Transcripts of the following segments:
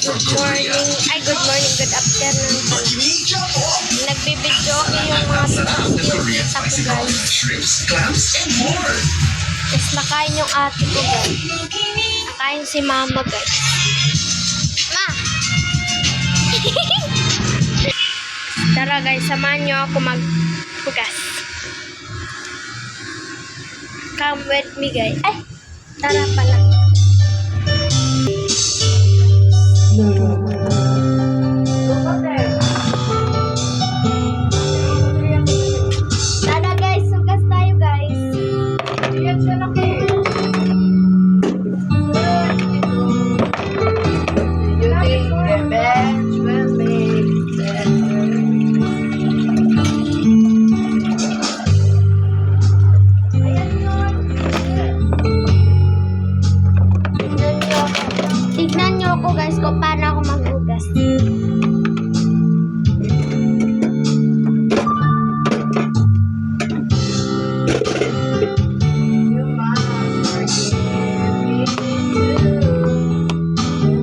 good morning. Ay, good morning, good afternoon. Nagbibidyo ako yung mga kita ko guys. Tapos nakain yung ate ko guys. Nakain si mama guys. Ma! Tara guys, samahan nyo ako magpugas. Come with me guys. Ay! Tara pala. Tara guys, sugas tayo guys. Tignan nyo ako guys kung paano ako maghugas.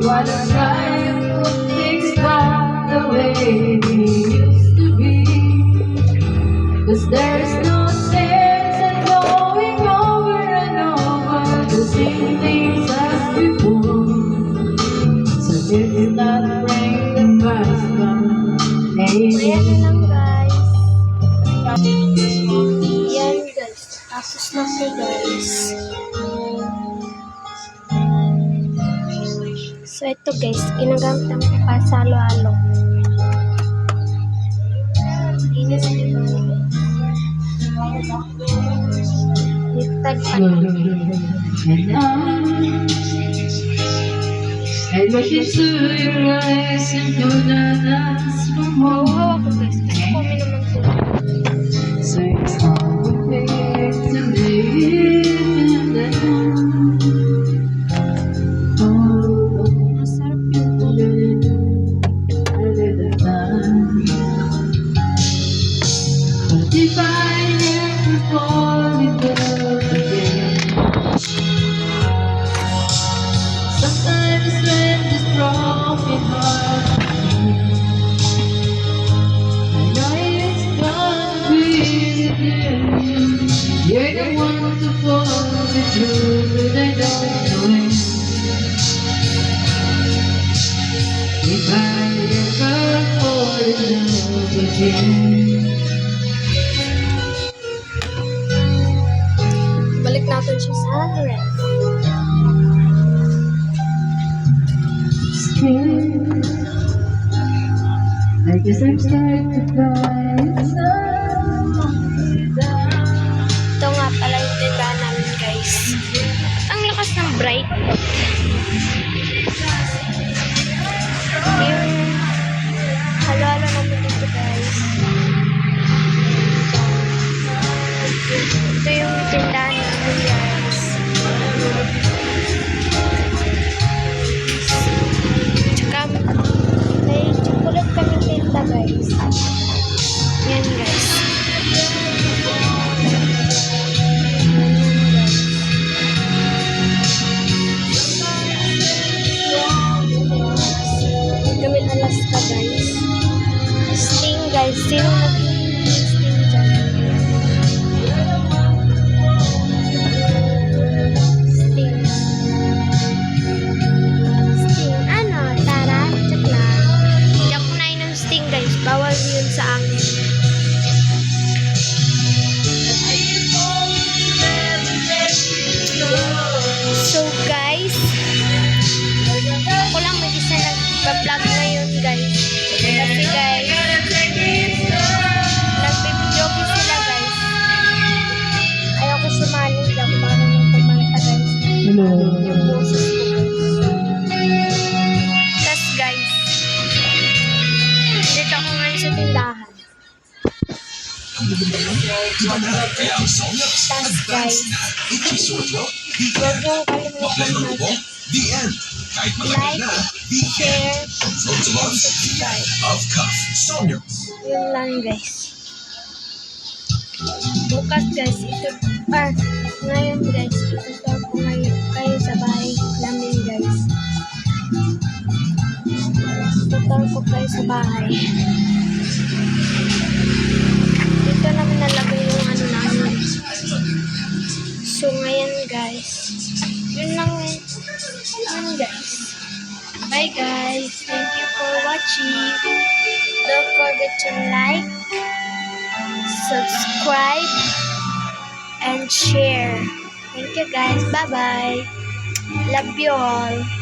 What a time put things back the way they used to be. 'Cause there's no sense in going over and over the same things as before. So let's not bring the past back. Ayan na lang guys. Ayan guys. Tapos na po guys. So ito guys, ginagamit ang pasalo-halo. Linis nito. Liftad pa. I look into your eyes and know that that's for more. Hawak ko guys, kasi kami naman po. So it's all the way to live and Masarap yun. but if I never fall in love again, sometimes when this broken heart beats, I know it's gonna be you. You're the one to fall me through, but I don't know when. If I ever fall in love again. Balik natin siya sa ref. I guess I'm starting to cry. Ito nga pala yung tindahan namin guys. Ang lakas ng bright. Yung halo-halo namin dito guys. Ito yung tindahan namin guys. Tsaka may chocolate kami tinda guys. Yan guys. Kami Alaska guys. Sting guys. Sino nag-sting dyan? Sting. Sting. Ano? Tara? Check lang. Hindi ako nainom sting guys. Bawal yun sa amin. So guys, ako lang mag-isa nagpa-vlog ngayon guys. Kasi guys, nagbibidyo ko sila guys. Ayoko sumali, hindi ako marunong kumanta guys. Hello. Yung boses ko guys. Tas guys, dito ako ngayon sa tindahan. Tas guys, huwag niyong kalimutan mag like, share, and subscribe. Yun lang guys. Bukas guys, ngayon guys, itutur ko kayo sa bahay namin guys. sa bahay. Dito namin nalagay yung ano namin. So, ngayon guys. Yun lang yun guys. Bye guys. Thank you for watching. Don't forget to like, subscribe, and share. Thank you guys. Bye-bye. Love you all.